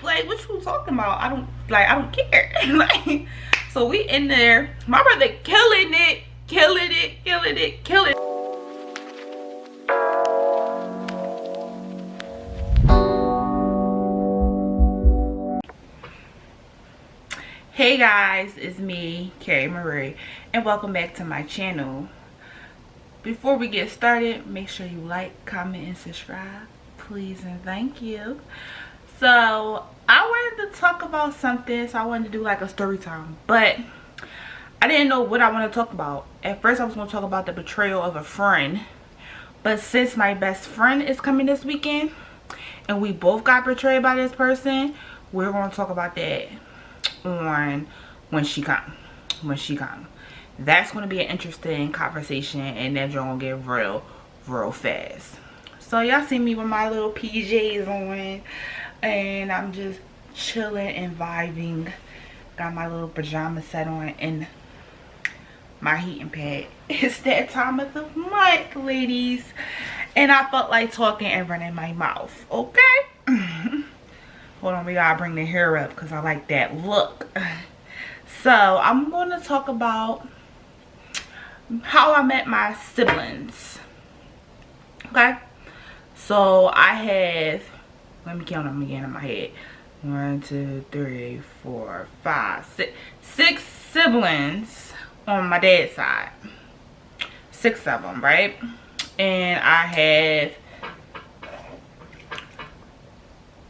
Like, what you talking about? I don't care. Like, so we in there. My brother killing it. Hey guys, it's me, Carrie Marie, and welcome back to my channel. Before we get started, make sure you like, comment, and subscribe, please and thank you. So I wanted to talk about something, so I wanted to do like a story time, but I didn't know what I want to talk about. At first I was going to talk about the betrayal of a friend, but since my best friend is coming this weekend and we both got betrayed by this person, we're going to talk about that on when she come. That's going to be an interesting conversation, and then you're going to get real fast. So y'all see me with my little PJs on, and I'm just chilling and vibing. Got my little pajama set on and my heating pad. It's that time of the month, ladies, and I felt like talking and running my mouth. Okay. Hold on, we gotta bring the hair up because I like that look. So I'm going to talk about how I met my siblings. Okay, so I have, let me count them again in my head. 1, 2, 3, 4, 5, 6 siblings on my dad's side. 6 of them, right? And I have,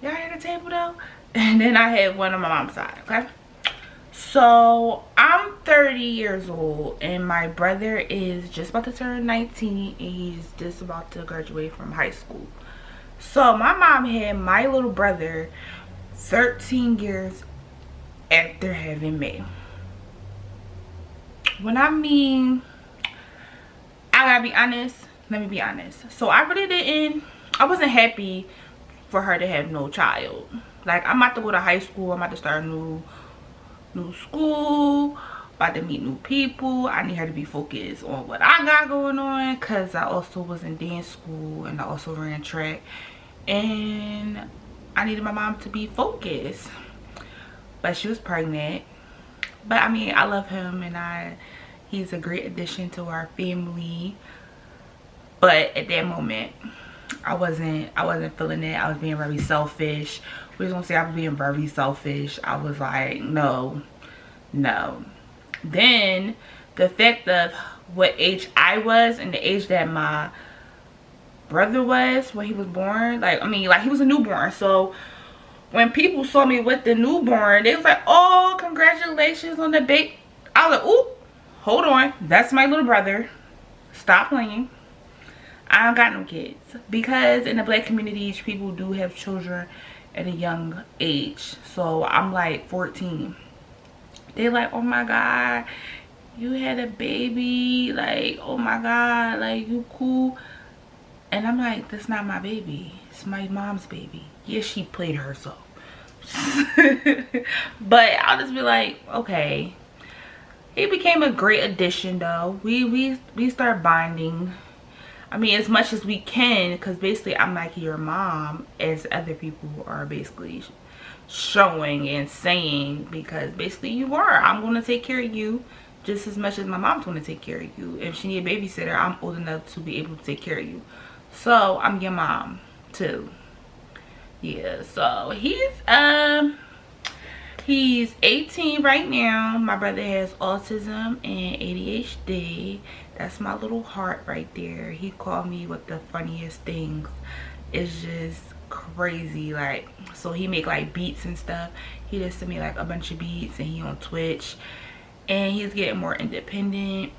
y'all hear the table though? And then I have one on my mom's side. Okay, so I'm 30 years old and my brother is just about to turn 19 and he's just about to graduate from high school. So my mom had my little brother 13 years after having me. When I mean, I gotta be honest, let me be honest. So I wasn't happy for her to have no child. Like, I'm about to go to high school, I'm about to start a new school, about to meet new people. I need her to be focused on what I got going on, because I also was in dance school and I also ran track, and I needed my mom to be focused. But she was pregnant. But I mean, I love him and he's a great addition to our family. But at that moment, I wasn't feeling it. I was being very selfish. We're just gonna say I was being very selfish. I was like, no. Then the fact of what age I was and the age that my brother was when he was born, like, I mean, like, he was a newborn. So when people saw me with the newborn, they was like, oh, congratulations on the baby. I was like, ooh, hold on, that's my little brother. Stop playing. I don't got no kids, because in the black communities people do have children at a young age. So I'm like 14. They're like, oh my god, you had a baby, like, oh my god, like, you cool. And I'm like, that's not my baby, it's my mom's baby. Yes, she played herself. But I'll just be like, okay. He became a great addition though. We start bonding, I mean, as much as we can, because basically I'm like your mom, as other people are basically showing and saying, because basically you are. I'm going to take care of you just as much as my mom's going to take care of you. If she need a babysitter, I'm old enough to be able to take care of you. So I'm your mom too. Yeah, so he's 18 right now. My brother has autism and ADHD. That's my little heart right there. He called me with the funniest things. It's just crazy. Like, so he make like beats and stuff. He just sent me like a bunch of beats, and he on Twitch, and he's getting more independent,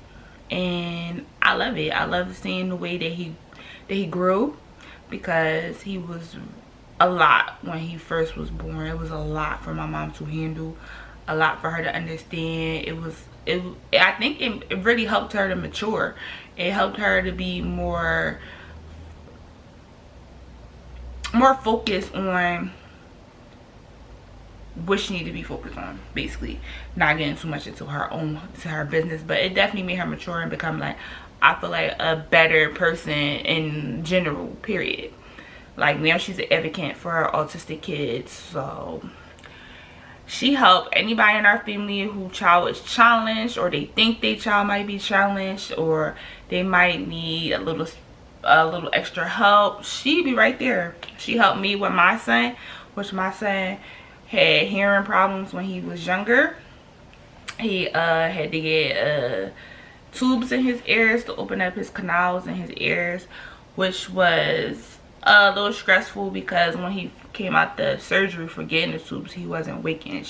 and I love it. I love seeing the way that he grew, because he was a lot when he first was born. It was a lot for my mom to handle, a lot for her to understand. I think it really helped her to mature. It helped her to be more focused on what she needed to be focused on, basically not getting too much into her business. But it definitely made her mature and become, like, I feel like, a better person in general, period. Like now she's an advocate for autistic kids. So she helped anybody in our family who child is challenged, or they think their child might be challenged, or they might need a little extra help. She'd be right there. She helped me with my son, which my son had hearing problems when he was younger. He had to get tubes in his ears to open up his canals in his ears, which was a little stressful because when he came out the surgery for getting the tubes, he wasn't waking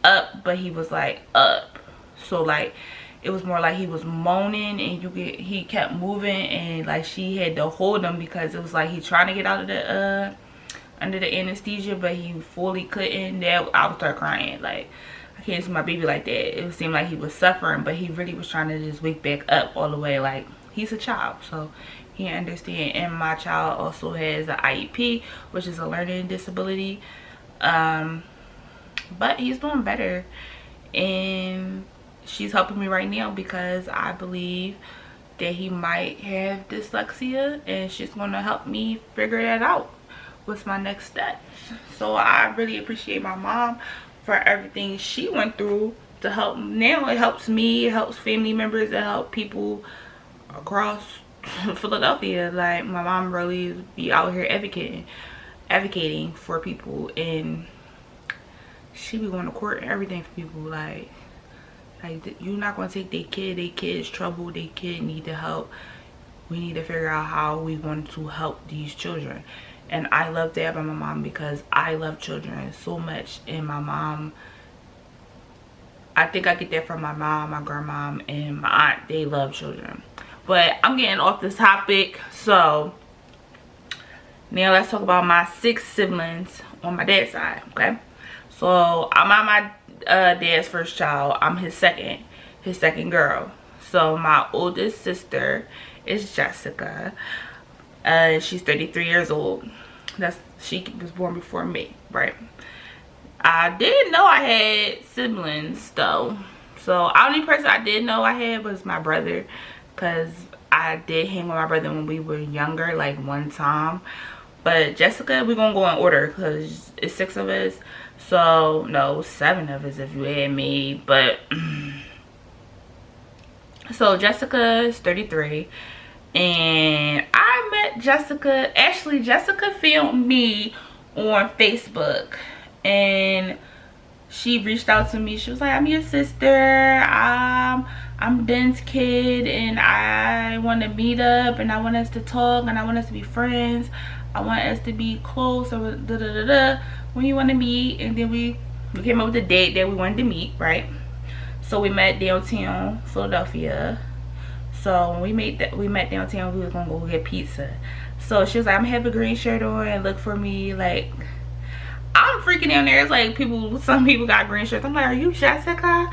up, but he was like up. So like it was more like he was moaning, and he kept moving, and like she had to hold him because it was like he trying to get out of the under the anesthesia, but he fully couldn't. That I would start crying. Like, I can't see my baby like that. It seemed like he was suffering, but he really was trying to just wake back up all the way. Like, he's a child, so he understand. And my child also has an IEP, which is a learning disability, but he's doing better, and she's helping me right now because I believe that he might have dyslexia, and she's going to help me figure that out. What's my next steps? So I really appreciate my mom for everything she went through to help. Now it helps me, it helps family members, it helps people across Philadelphia. Like, my mom really be out here advocating for people, and she be going to court and everything for people. Like you're not going to take their kid's trouble. Their kid need the help. We need to figure out how we want to help these children. And I love that about my mom because I love children so much. And my mom, I think I get that from my mom, my grandma, and my aunt. They love children. But I'm getting off this topic. So now let's talk about my 6 siblings on my dad's side, okay? So I'm my dad's first child. I'm his second girl. So my oldest sister is Jessica. She's 33 years old. She was born before me, right? I didn't know I had siblings though. So the only person I did know I had was my brother, because I did hang with my brother when we were younger, like one time. But Jessica, we're gonna go in order because it's 6 of us. So no, 7 of us if you add me. But so Jessica is 33. And I met Jessica. Actually, Jessica filmed me on Facebook, and she reached out to me. She was like, I'm your sister. I'm Ben's kid, and I want to meet up, and I want us to talk, and I want us to be friends. I want us to be close, or da da da da. When you want to meet? And then we came up with a date that we wanted to meet, right? So we met downtown Philadelphia. So when we met downtown, we was gonna go get pizza. So she was like, I'm gonna have a green shirt on and look for me. Like, I'm freaking down there. It's like some people got green shirts. I'm like, are you Jessica?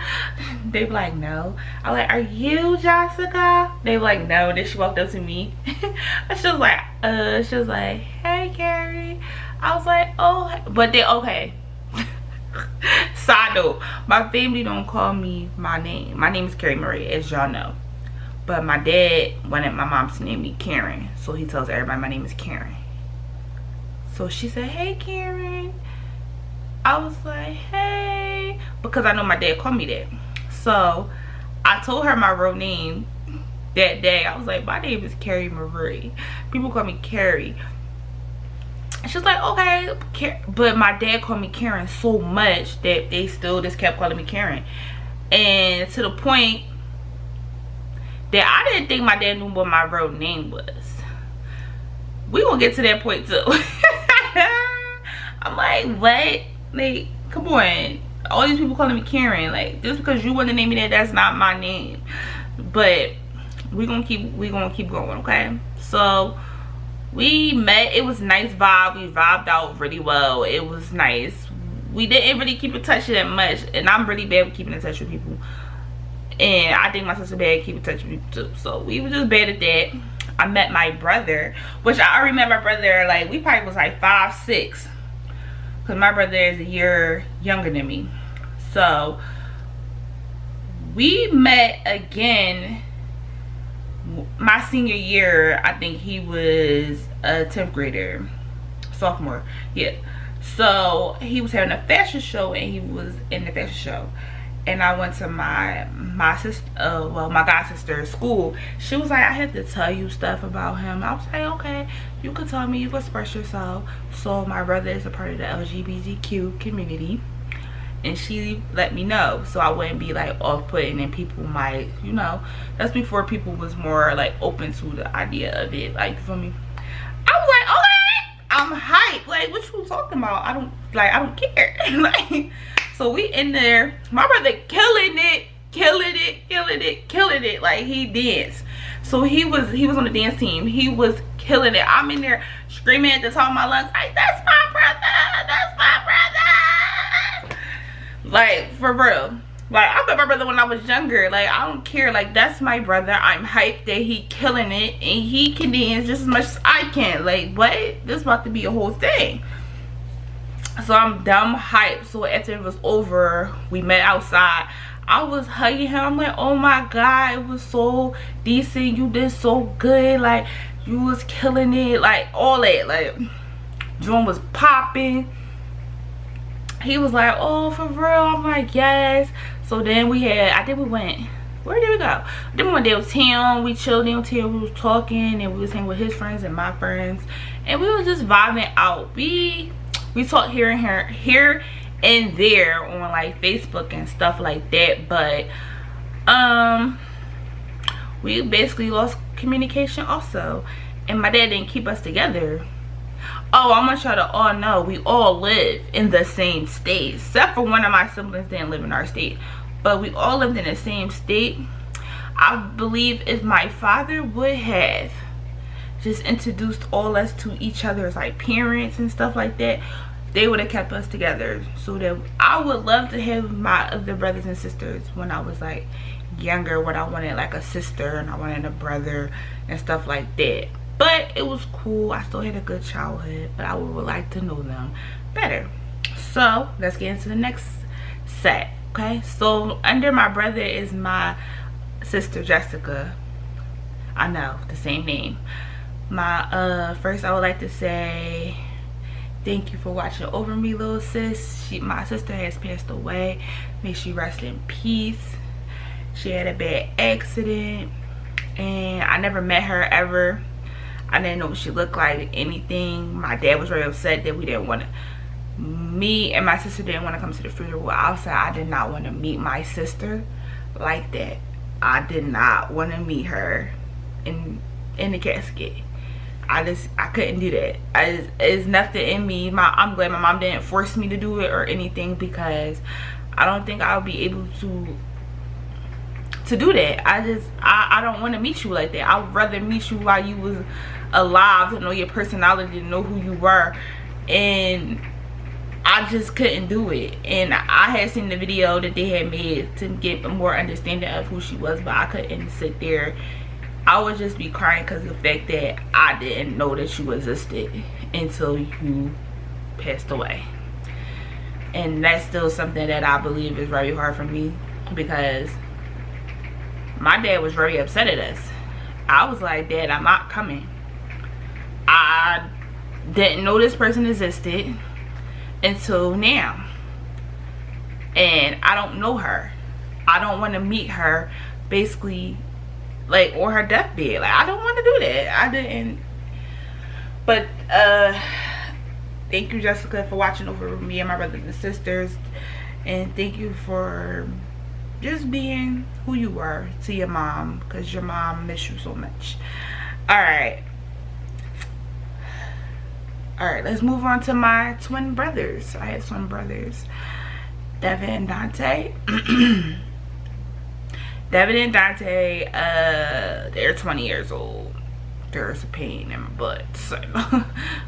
They be like, no. I'm like, are you Jessica? They be like, no. Then she walked up to me. she was like, hey Carrie. I was like, oh, but they okay. Side note, my family don't call me my name. My name is Carrie Marie, as y'all know. But my dad wanted my mom to name me Karen. So he tells everybody my name is Karen. So she said, hey Karen. I was like, hey. Because I know my dad called me that. So I told her my real name that day. I was like, my name is Carrie Marie. People call me Carrie. She was like, okay. But my dad called me Karen so much that they still just kept calling me Karen. And to the point that I didn't think my dad knew what my real name was. We gonna get to that point too. I'm like, what? Like, come on. All these people calling me Karen. Like, just because you want to name me that, that's not my name. But we gonna keep going, okay? So we met. It was a nice vibe. We vibed out really well. It was nice. We didn't really keep in touch that much, and I'm really bad with keeping in touch with people. And I think my sister bad keep in touch with people too. So we were just bad at that. I met my brother, which I already met my brother, like, we probably was like 5, 6. Because my brother is a year younger than me. So we met again my senior year. I think he was a 10th grader. sophomore. Yeah. So he was having a fashion show, and he was in the fashion show. And I went to my sister, well, my god sister's school. She was like, I have to tell you stuff about him. I was like, okay, you can tell me, you can express yourself. So my brother is a part of the LGBTQ community, and she let me know, so I wouldn't be like off-putting, and people might, you know, that's before people was more like open to the idea of it, like, you feel me? I was like, okay, I'm hyped. Like, what you talking about? I don't care. Like, so we in there, my brother killing it. Like, he danced. So he was on the dance team. He was killing it. I'm in there screaming at the top of my lungs, like, that's my brother, that's my brother. Like, for real. Like, I met my brother when I was younger. Like, I don't care. Like, that's my brother. I'm hyped that he killing it, and he can dance just as much as I can. Like, what? This is about to be a whole thing. So I'm dumb hyped. So after it was over, we met outside. I was hugging him. I'm like, oh my god, it was so decent. You did so good. Like, you was killing it. Like, all that. Like, June was popping. He was like, oh, for real? I'm like, yes. So then we had, I think we went, where did we go? Then we went downtown. We chilled downtown. We was talking, and we was hanging with his friends and my friends, and we was just vibing out. We talked here and there on like Facebook and stuff like that, but we basically lost communication also, and my dad didn't keep us together. Oh, I want y'all to all know we all live in the same state, except for one of my siblings didn't live in our state, but we all lived in the same state. I believe if my father would have just introduced all us to each other's like parents and stuff like that, they would have kept us together. So that I would love to have my other brothers and sisters when I was like younger, when I wanted like a sister and I wanted a brother and stuff like that. But it was cool. I still had a good childhood, but I would like to know them better. So let's get into the next set. Okay, so under my brother is my sister Jessica. I know, the same name. My first I would like to say thank you for watching over me, little sis. My sister has passed away. May she rest in peace. She had a bad accident, and I never met her ever. I didn't know what she looked like, anything. My dad was very upset that we didn't want to, me and my sister didn't want to come to the funeral. Outside, I did not want to meet my sister like that. I did not want to meet her in the casket. I couldn't do that. It's nothing in me. I'm glad my mom didn't force me to do it or anything, because I don't think I'll be able to do that. I don't want to meet you like that. I would rather meet you while you was alive, to know your personality, to know who you were, and I just couldn't do it. And I had seen the video that they had made to get a more understanding of who she was, but I couldn't sit there. I would just be crying because of the fact that I didn't know that you existed until you passed away. And that's still something that I believe is very hard for me, because my dad was very upset at us. I was like, Dad, I'm not coming. I didn't know this person existed until now, and I don't know her. I don't want to meet her, basically, like on her deathbed. Like, I don't want to do that. I didn't. But thank you, Jessica, for watching over me and my brothers and sisters, and thank you for just being who you were to your mom, because your mom missed you so much. All right, let's move on to my twin brothers. I have twin brothers, Devin and Dante. Devin and Dante, they're 20 years old. There's a pain in my butt, so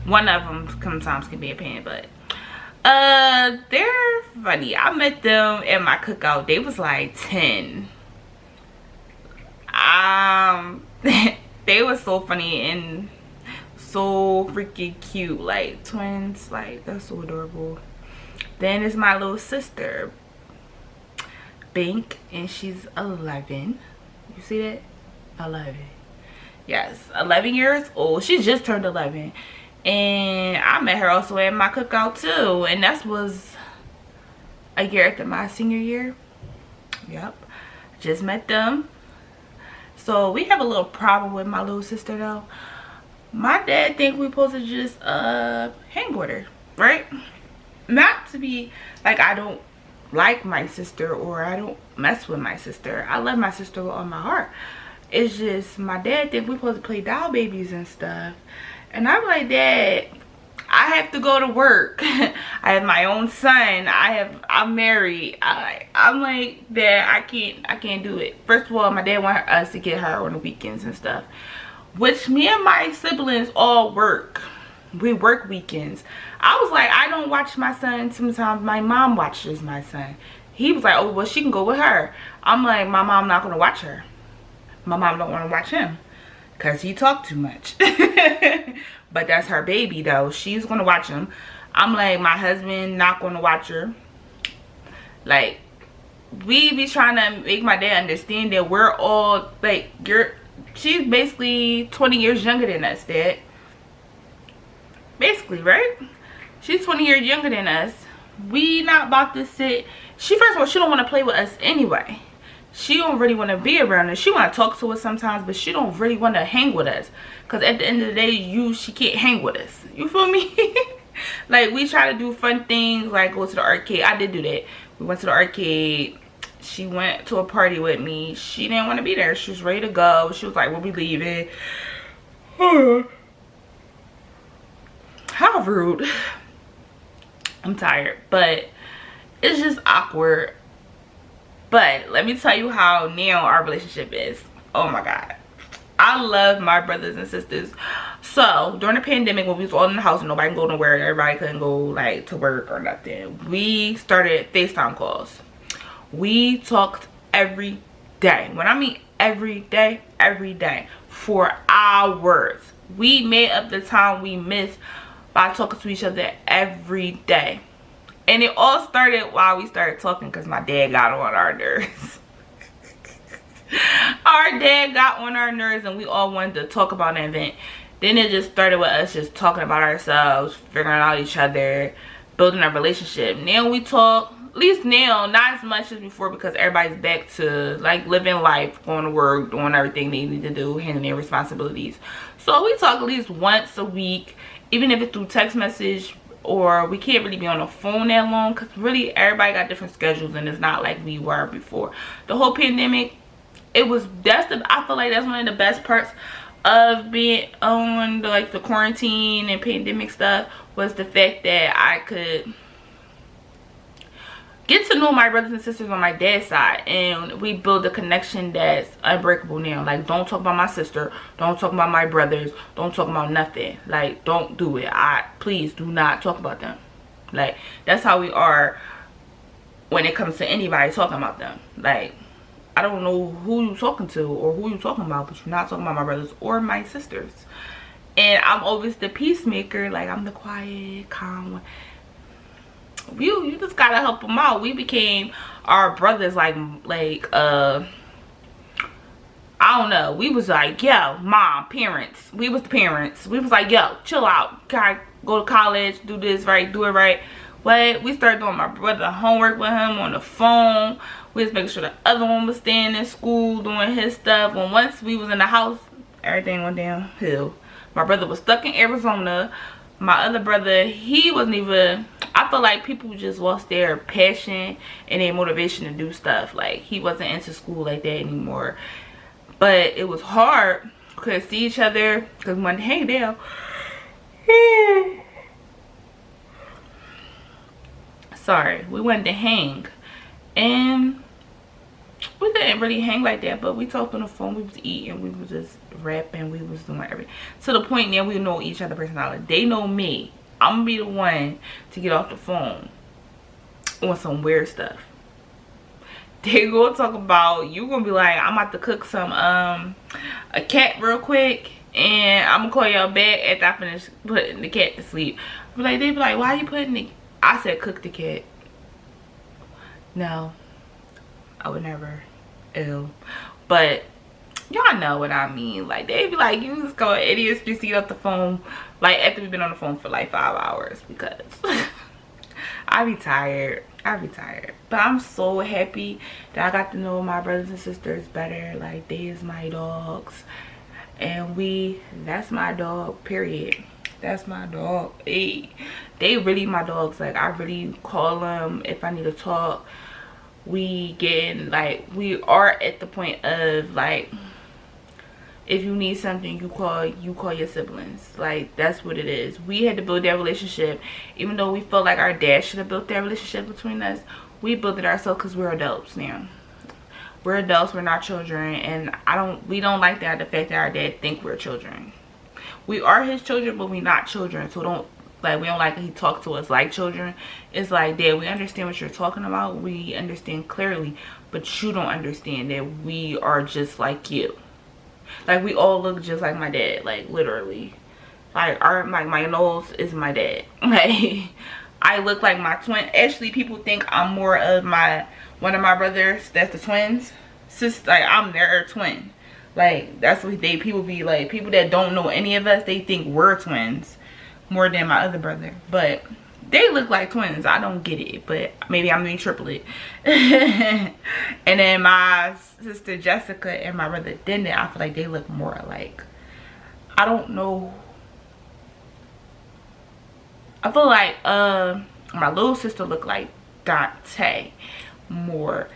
one of them sometimes can be a pain in the butt. They're funny. I met them at my cookout. They was like 10. They were so funny and so freaking cute, like twins. Like, they're so adorable. Then is my little sister, Bink, and she's 11. You see that? 11. Yes, 11 years old. She just turned 11. And I met her also at my cookout too, and that was a year after my senior year. Yep, just met them. So we have a little problem with my little sister though. My dad think we supposed to just hang with her, right? Not to be like I don't like my sister or I don't mess with my sister. I love my sister with all my heart. It's just my dad think we supposed to play doll babies and stuff. And I'm like, Dad, I have to go to work. I have my own son. I'm married. I'm like, Dad, I can't do it. First of all, my dad wanted us to get her on the weekends and stuff, which me and my siblings all work. We work weekends. I was like, I don't watch my son. Sometimes my mom watches my son. He was like, oh, well, she can go with her. I'm like, my mom not gonna watch her. My mom don't want to watch him because he talked too much. But that's her baby though. She's gonna watch him. I'm like, my husband not gonna watch her. Like, we be trying to make my dad understand that we're all like, she's basically 20 years younger than us, Dad. Basically, right? She's 20 years younger than us. We not about to sit. She, first of all, she don't want to play with us anyway. She don't really want to be around us. She want to talk to us sometimes, but she don't really want to hang with us. Because at the end of the day, she can't hang with us. You feel me? Like, we try to do fun things, like go to the arcade. I did do that. We went to the arcade. She went to a party with me. She didn't want to be there. She was ready to go. She was like, we'll be leaving. How rude. I'm tired, but it's just awkward. But let me tell you how now our relationship is. Oh my God, I love my brothers and sisters. So during the pandemic, when we was all in the house and nobody can go nowhere and everybody couldn't go like to work or nothing, we started FaceTime calls. We talked every day. When I mean every day for hours. We made up the time we missed by talking to each other every day. And it all started while we started talking because my dad got on our nerves. Our dad got on our nerves and we all wanted to talk about an event. Then it just started with us just talking about ourselves, figuring out each other, building a relationship. Now we talk, at least now, not as much as before because everybody's back to like living life, going to work, doing everything they need to do, handling their responsibilities. So we talk at least once a week, even if it's through text message, or we can't really be on the phone that long because really everybody got different schedules and it's not like we were before. The whole pandemic, I feel like that's one of the best parts of being on the quarantine and pandemic stuff was the fact that I could get to know my brothers and sisters on my dad's side, and we build a connection that's unbreakable now. Like, don't talk about my sister, don't talk about my brothers, don't talk about nothing. Like, don't do it. Please do not talk about them. Like, that's how we are when it comes to anybody talking about them. Like, I don't know who you talking to or who you talking about, but you're not talking about my brothers or my sisters. And I'm always the peacemaker. Like, I'm the quiet, calm one. You just gotta help them out. We became our brothers, I don't know. We was like, yo, mom, parents. We was the parents. We was like, yo, chill out. Gotta go to college, do this right, do it right. But we started doing my brother homework with him on the phone. We was making sure the other one was staying in school, doing his stuff. And once we was in the house, everything went downhill. My brother was stuck in Arizona. My other brother, he wasn't even, I feel like people just lost their passion and their motivation to do stuff. Like, he wasn't into school like that anymore. But it was hard. We couldn't see each other because we wanted to hang down. Sorry, we wanted to hang. And we couldn't really hang like that, but we talked on the phone, we was eating, we was just rapping, we was doing everything. To the point now we know each other's personality. They know me. I'm gonna be the one to get off the phone on some weird stuff. They gonna talk about, you gonna be like, I'm about to cook some a cat real quick and I'm gonna call y'all back after I finish putting the cat to sleep. They be like, why are you putting the, I said cook the cat. No, I would never. Ew. But y'all know what I mean. Like, they be like, you just go idiots just eat up the phone, like, after we've been on the phone for like 5 hours, because I be tired. But I'm so happy that I got to know my brothers and sisters better. Like, they is my dogs, and that's my dog, period. That's my dog. Hey, they really my dogs. Like, I really call them if I need to talk. We are at the point of, like, if you need something, you call your siblings. Like, that's what it is. We had to build that relationship. Even though we felt like our dad should have built that relationship between us, we built it ourselves because we're adults now. We're adults, we're not children, and we don't like that, the fact that our dad think we're children. We are his children, but we're not children. So we don't like he talk to us like children. It's like, Dad, we understand what you're talking about. We understand clearly, but you don't understand that we are just like you. Like, we all look just like my dad, like, literally. Like, my nose is my dad. Like, I look like my twin. Actually, people think I'm more of one of my brothers that's the twins. Like, I'm their twin. Like, that's what people be like. People that don't know any of us, they think we're twins more than my other brother. But they look like twins. I don't get it, but maybe I'm the triplet. And then my sister Jessica and my brother Denton, I feel like they look more alike. I don't know. I feel like my little sister look like Dante more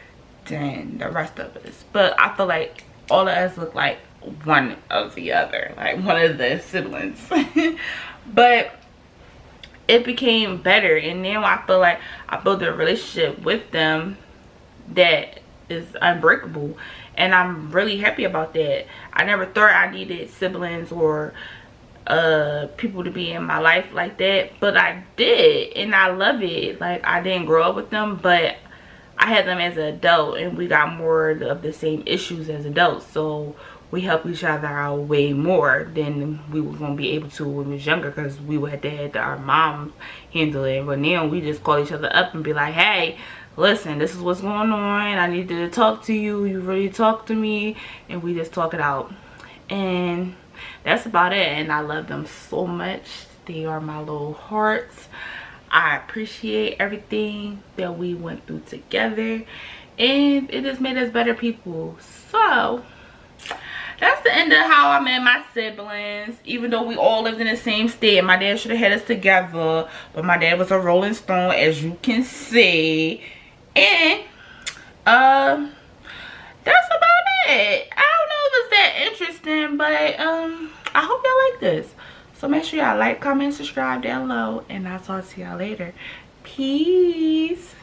than the rest of us, but I feel like all of us look like one of the other, like one of the siblings. But it became better, and now I feel like I built a relationship with them that is unbreakable, and I'm really happy about that. I never thought I needed siblings or people to be in my life like that, but I did, and I love it. Like, I didn't grow up with them, but I had them as an adult, and we got more of the same issues as adults, so we help each other out way more than we were going to be able to when we was younger, because we had to have our moms handle it. But now we just call each other up and be like, hey, listen, this is what's going on. I need to talk to you. You really talk to me. And we just talk it out. And that's about it. And I love them so much. They are my little hearts. I appreciate everything that we went through together. And it has made us better people. So that's the end of how I met my siblings. Even though we all lived in the same state, my dad should have had us together, but my dad was a Rolling Stone, as you can see. And that's about it. I don't know if it's that interesting, but I hope y'all like this. So make sure y'all like, comment, subscribe down below, and I'll talk to y'all later. Peace.